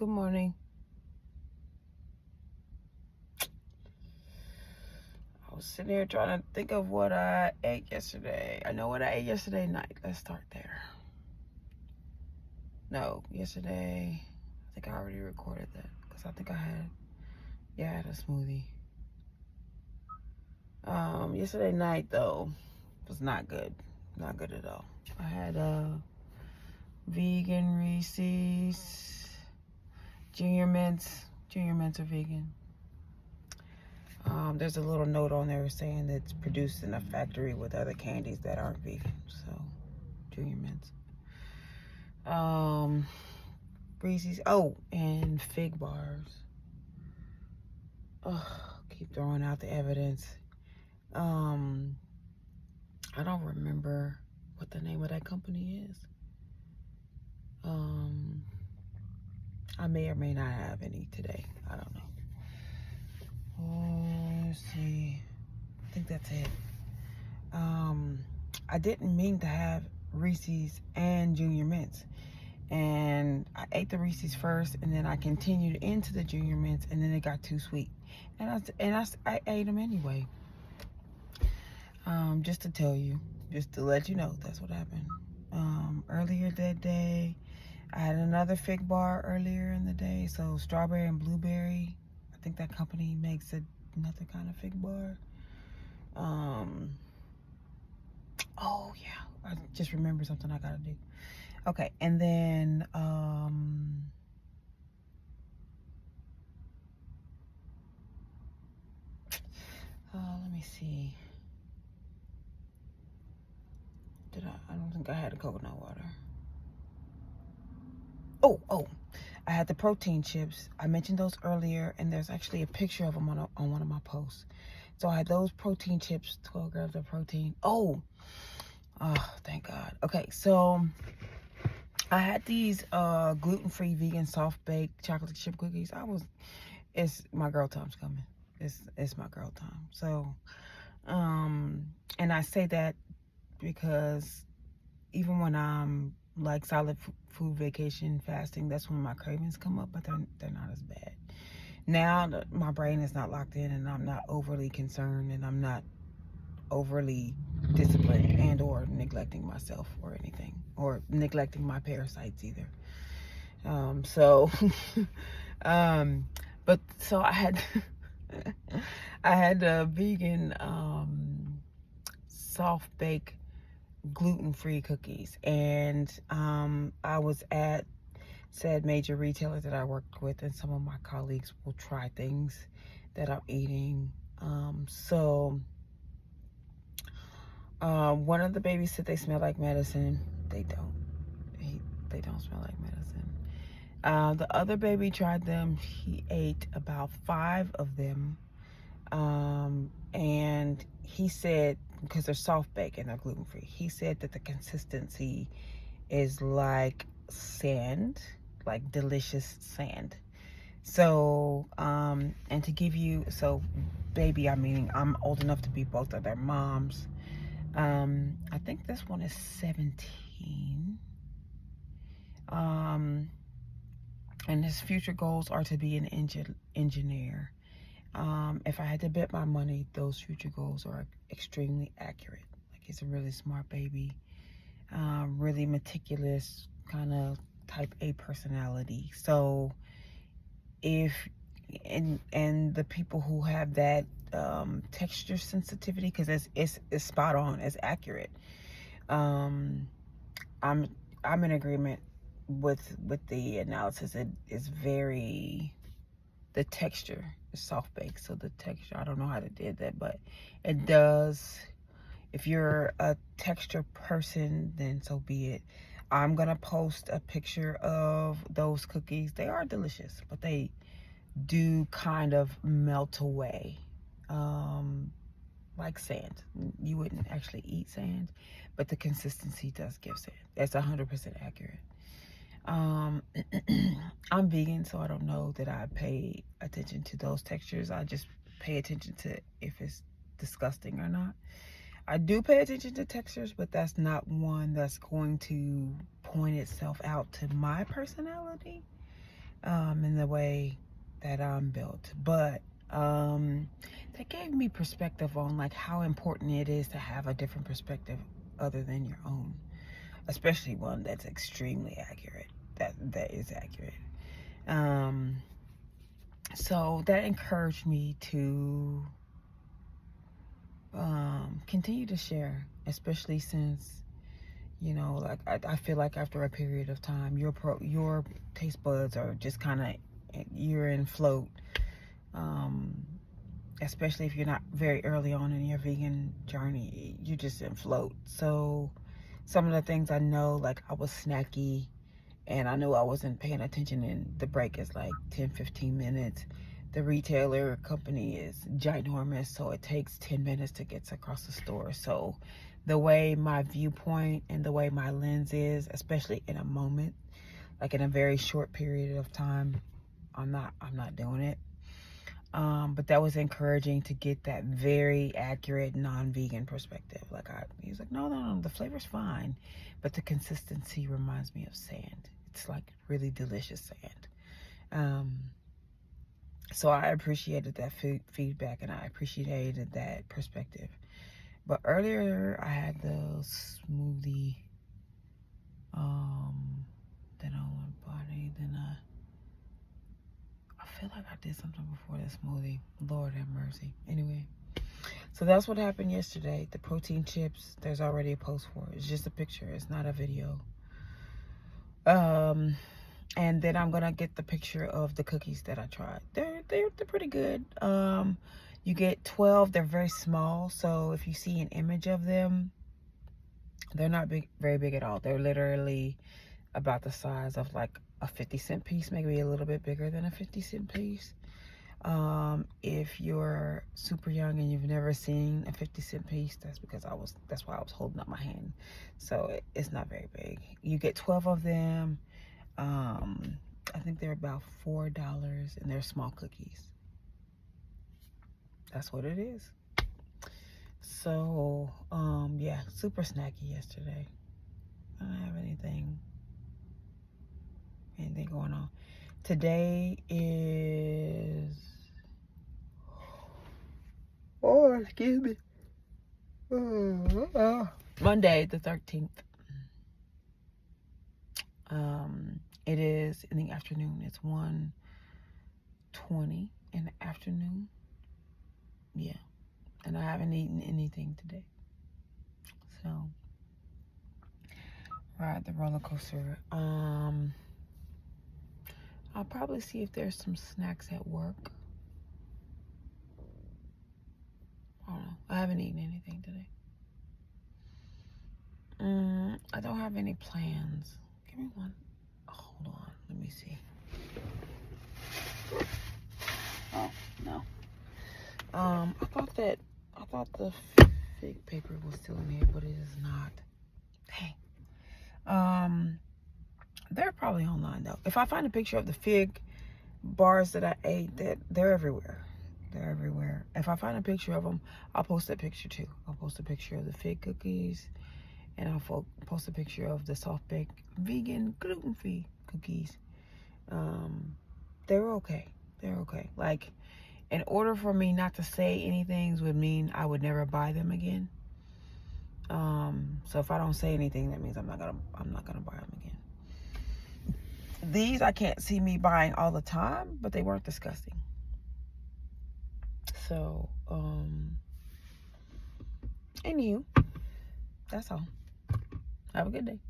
Good morning. I was sitting here trying to think of what I ate yesterday. I know what I ate yesterday night. Let's start there. No, yesterday, I think I already recorded that because I think I had a smoothie. Yesterday night, though, was not good. Not good at all. I had vegan Reese's, Junior Mints. Junior Mints are vegan. There's a little note on there saying that it's produced in a factory with other candies that aren't vegan. So, Junior Mints. Reese's. Oh, and fig bars. Oh, keep throwing out the evidence. I don't remember what the name of that company is. I may or may not have any today. I don't know. Let's see. I think that's it. I didn't mean to have Reese's and Junior Mints. And I ate the Reese's first, and then I continued into the Junior Mints, and then it got too sweet. And I ate them anyway. Just to tell you, just to let you know, that's what happened. Earlier that day, I had another fig bar earlier in the day. So strawberry and blueberry. I think that company makes another kind of fig bar. Oh yeah, I just remembered something I gotta do. Okay, and then let me see. I don't think I had a coconut water. Oh, I had the protein chips. I mentioned those earlier, and there's actually a picture of them on one of my posts. So I had those protein chips, 12 grams of protein. Oh, thank God. Okay, so I had these gluten-free vegan soft baked chocolate chip cookies. It's my girl time's coming. It's my girl time. So, and I say that because even when I'm like solid food vacation fasting, that's when my cravings come up, but they're not as bad. Now my brain is not locked in, and I'm not overly concerned, and I'm not overly disciplined and or neglecting myself or anything, or neglecting my parasites either. So but so I had I had a vegan soft bake gluten-free cookies, and I was at said major retailer that I worked with, and some of my colleagues will try things that I'm eating. So one of the babies said they smell like medicine. They don't. They don't smell like medicine. The other baby tried them. He ate about 5 of them. And he said, because they're soft baked and they're gluten free, he said that the consistency is like sand, like delicious sand. So, and to give you, so baby, I mean, I'm old enough to be both of their moms. I think this one is 17. And his future goals are to be an engineer. If I had to bet my money, those future goals are extremely accurate. Like, he's a really smart baby, really meticulous, kind of type A personality. So and the people who have that texture sensitivity, because it's spot on, it's accurate. I'm in agreement with the analysis. It is very, the texture is soft baked, so the texture, I don't know how they did that, but it does. If you're a texture person, then so be it. I'm gonna post a picture of those cookies. They are delicious, but they do kind of melt away, like sand. You wouldn't actually eat sand, but the consistency does give sand. That's 100% accurate. I'm vegan, so I don't know that I pay attention to those textures. I just pay attention to if it's disgusting or not. I do pay attention to textures, but that's not one that's going to point itself out to my personality. in the way that I'm built. But that gave me perspective on like how important it is to have a different perspective other than your own, especially one that's extremely accurate. That is accurate. So that encouraged me to continue to share, especially since, you know, like I feel like after a period of time, your taste buds are just kind of, you're in float. Especially if you're not very early on in your vegan journey, you're just in float. So some of the things I know, like I was snacky and I knew I wasn't paying attention, and the break is like 10-15 minutes. The retailer company is ginormous, so it takes 10 minutes to get across the store. So the way my viewpoint and the way my lens is, especially in a moment, like in a very short period of time, I'm not doing it. But that was encouraging to get that very accurate non-vegan perspective. Like he was like, no, the flavor's fine, but the consistency reminds me of sand. It's like really delicious sand. So I appreciated that feedback, and I appreciated that perspective. But earlier I had the smoothie that I want body. Then I feel like I did something before that smoothie. Lord have mercy. Anyway, so that's what happened yesterday. The protein chips, there's already a post for it. It's just a picture. It's not a video. And then I'm gonna get the picture of the cookies that I tried. They're pretty good. You get 12. They're very small. So if you see an image of them, they're not very big at all. They're literally about the size of like a 50-cent piece, maybe a little bit bigger than a 50-cent piece. If you're super young and you've never seen a 50-cent piece, that's why I was holding up my hand. So it's not very big. You get 12 of them. I think they're about $4, and they're small cookies. That's what it is. So, yeah, super snacky yesterday. I don't have anything going on. Today is, excuse me, Monday the 13th. It is in the afternoon. It's 1:20 in the afternoon. Yeah, and I haven't eaten anything today. So, ride the roller coaster. I'll probably see if there's some snacks at work. I don't know. I haven't eaten anything today. I don't have any plans. Give me one. Hold on. Let me see. Oh, no. I thought the fig paper was still in here, but it is not. Dang. They're probably online though. If I find a picture of the fig bars that I ate, they're everywhere. They're everywhere. If I find a picture of them, I'll post that picture too. I'll post a picture of the fig cookies, and I'll post a picture of the soft baked vegan gluten-free cookies. They're okay. They're okay. Like, in order for me not to say anything would mean I would never buy them again. So if I don't say anything, that means I'm not gonna buy them again. These I can't see me buying all the time, but they weren't disgusting. So, anywho, that's all. Have a good day.